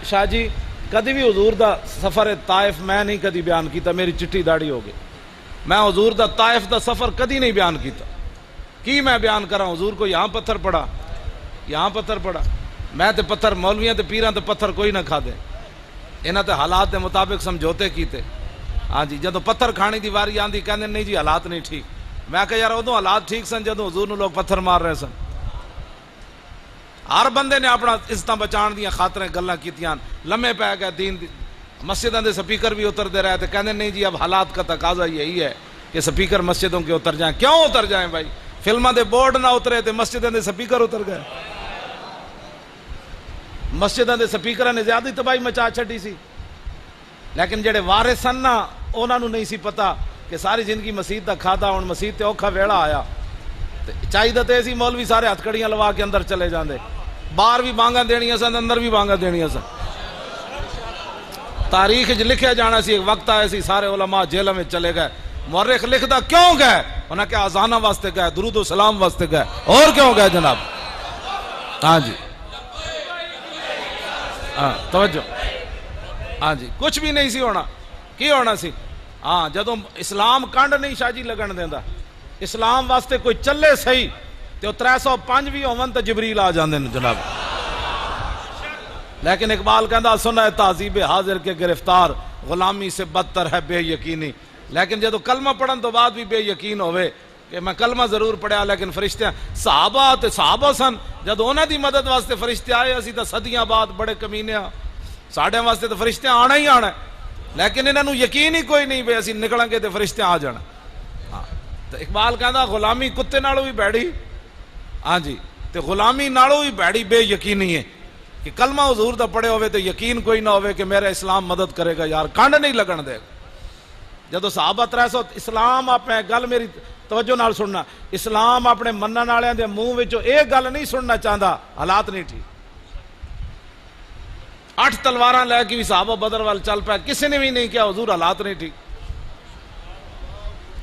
शाह जी कभी भी हजूर दा सफर ताइफ मैं नहीं कभी बयान किया, मेरी चिट्ठी दाड़ी हो गई। मैं हजूर दा ताइफ दा सफर कभी नहीं बयान किया। की मैं बयान करा, हजूर को यहाँ पत्थर पड़ा, यहाँ पत्थर पड़ा। मैं तो पत्थर मौलवियां ते पीरां ते पत्थर कोई ना खादे, इन्हां ते हालात के मुताबिक समझौते कीते। हाँ जी, जो पत्थर खाने की वारी आंदी कहते नहीं जी हालात नहीं ठीक। मैं कहा यार उदों हालात ठीक सन जो हजूर लोग पत्थर मार रहे सन। हर बंदे ने अपना इज्जत बचाने दी खातर गल्लां कीतियां, लम्हे पै गए दीन दी। मस्जिदों के स्पीकर भी उतरते रहे तो कहते नहीं जी अब हालात का तकाजा यही है कि स्पीकर मस्जिदों के उतर जाएं। क्यों उतर जाएं भाई, फिल्मां दे बोर्ड ना उतरे तो मस्जिदों के स्पीकर उतर गए। मस्जिदों के स्पीकर ने ज्यादा तबाही मचा छड़ी सी, लेकिन जेडे वारिस सन ना उन्होंने नहीं सी पता कि सारी जिंदगी मसीत का खादा, हुण मसीत ते औखा वेला आया। चाहिए तो सी मौलवी सारे हथकड़ियां लवा के अंदर चले जाते, बाहर भी बांगा देनियां सन, अंदर भी बांगा देनियां सन। तारीख च लिखा जाना सी, एक वक्त आया सी सारे उलमा जेल में चले गए। मुअर्रिख लिखदा क्यों गए, उन्हें क्या अजाना वास्ते गए, दुरूद सलाम वास्ते गए, और क्यों गए जनाब। हाँ जी, हाँ तवज्जो। हाँ जी, कुछ भी नहीं सी होना, की होना सी। हाँ, जदों इस्लाम कंड नहीं शाह जी लगन देंदा, इस्लाम वास्ते कोई चले सही तो 305 भी होवन तो जिबरील आ जाते हैं जनाब। लेकिन इकबाल कहता सुना है ताजीब हाजिर के गिरफ्तार, गुलामी से बदतर है बेयकीनी। लेकिन जो कलमा पढ़न तो बाद भी बेयकीन होवे कि मैं कलमा जरूर पढ़िया, लेकिन फरिश्ते सहाबा सन, जब उन्होंने दी मदद वास्ते फरिश्ते आए, असी तो सदियां बाद बड़े कमीने हाँ, साढ़े वास्ते तो फरिश्ते आना ही आना, लेकिन इन्हों यकीन ही कोई नहीं भी असी निकलेंगे तो फरिश्ते आ जाना। हाँ, तो इकबाल कहता गुलामी कुत्ते नालों भी बैड़ी। हाँ जी, तो गुलामी नालों भी बैड़ी बेयकीनी है कि कलमा हजूर दा पढ़े होवे तो यकीन कोई ना होवे कि मेरा इस्लाम मदद करेगा, यार कंड नहीं लगन देगा। जदों साहबा 300 इस्लाम अपने गल मेरी तवज्जो नाल सुनना, इस्लाम अपने मनन वालियां दे मुंह विचों यह गल नहीं सुनना चाहता, हालात नहीं ठीक। 8 तलवारां लैके भी साहबा बदर वाल चल पाया, किसी ने भी नहीं किया हजूर हालात नहीं ठीक।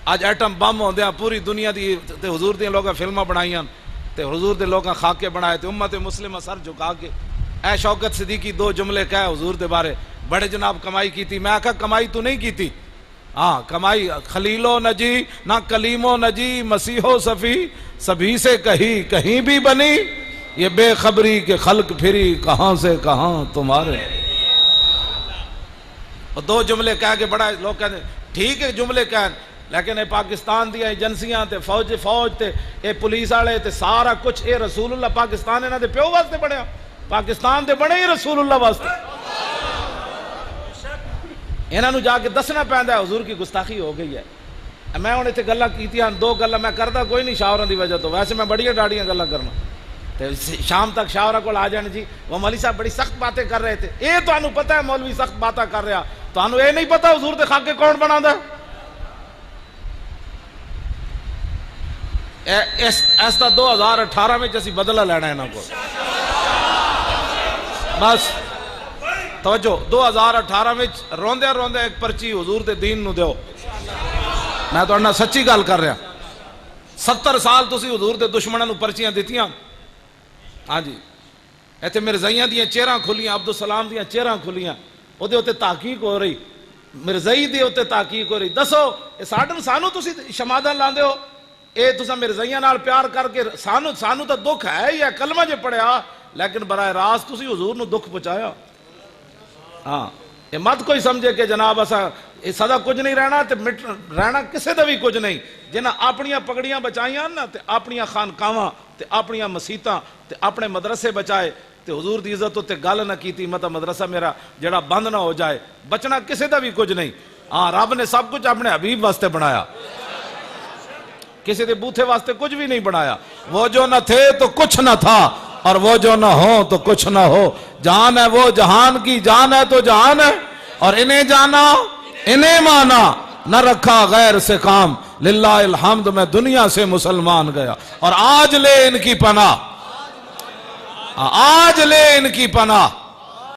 अज एटम बम होंदे पूरी दुनिया दी ते हजूर दी लोग फिल्मां बनाईयां ते हजूर दे लोग खाके बनाए ते उम्मत मुस्लिम सर झुका के ऐ शौकत सिद्दीकी 2 जुमले कहे हजूर दे बारे, बड़े जनाब कमाई की थी। मैं आखा कमाई तू नहीं की थी। हाँ, कमाई खलीलो नजी ना कलीमो नजी मसीहो सफी सभी से कहीं भी बनी, ये बेखबरी के खल्क फिरी कहां से कहां तुम्हारे। और 2 जुमले कह के बड़ा लोग कहते ठीक है जुमले कह, लेकिन ये पाकिस्तान दी एजेंसियां ते फौज ते ये पुलिस वाले ते सारा कुछ ये रसूलुल्लाह पाकिस्तान इन्हां दे प्यो वास्ते बनया, पाकिस्तान दे बने ही रसूलुल्लाह वास्ते। इन्हों जाके दसना पैंदा हजूर की गुस्ताखी हो गई है। मैं हूँ इतने गल्लां कीतियां, 2 गल्लां मैं करता कोई नहीं शाहरों की वजह तो, वैसे मैं बड़िया डाड़ियां गल्लां करना। तो शाम तक शाहरा को आ जाने जी वो मौलवी साहब बड़ी सख्त बातें कर रहे थे। ये तो पता है मौलवी सख्त बातें कर रहा, तो ये नहीं पता हजूर दे खाके कौन बना। इस 2018 में असीं बदला लेना इन्हों को बस। तवज्जो 2018 में रोंदे रोंदे एक पर्ची हजूर दे दीन नूं दिओ। मैं तुहाडे नाल सच्ची गल कर रहा, 70 साल तुसीं हजूर दे दुश्मनां नूं पर्चियां दित्तियां। हाँ जी, इत्थे मिर्ज़ाइयां दियां चेहरां खुलियां, अब्दुल सलाम दियां चेहरां खुलियां, उहदे उत्ते तहकीक हो रही, मिर्ज़ाई दे उत्ते तहकीक हो रही। दसो सानू तुसीं शमादन लांदे हो, ये तुसां मिर्ज़ाइयां नाल प्यार करके सानू तो दुख है ही है, कलमा जे पढ़िया, लेकिन बराह रास्त तुसीं हजूर नूं दुख पहुंचाया। हाँ, ये मत कोई समझे कि जनाब असा सदा कुछ नहीं रहना तो मिट रहना किसी का भी कुछ नहीं। जिन्हें अपनिया पगड़ियां बचाइया ना तो अपनिया खानकावां ते अपनिया मसीतां ते अपने मदरसे बचाए तो हजूर की इज्जत उत्ते गल ना की, मतलब मदरसा मेरा जड़ा बंद ना हो जाए, बचना किसी का भी कुछ नहीं। हाँ, रब ने सब कुछ अपने हबीब वास्ते बनाया, किसी के बूथे वास्ते कुछ भी नहीं बनाया। वो जो न थे तो कुछ न था और वो जो न हो तो कुछ न हो। जान है वो जहान की जान है तो जहान है, और इन्हें जाना इन्हें माना, न रखा गैर से काम, लिल्लाहिल हम्द मैं दुनिया से मुसलमान गया। और आज ले इनकी पनाह, आज ले इनकी पनाह।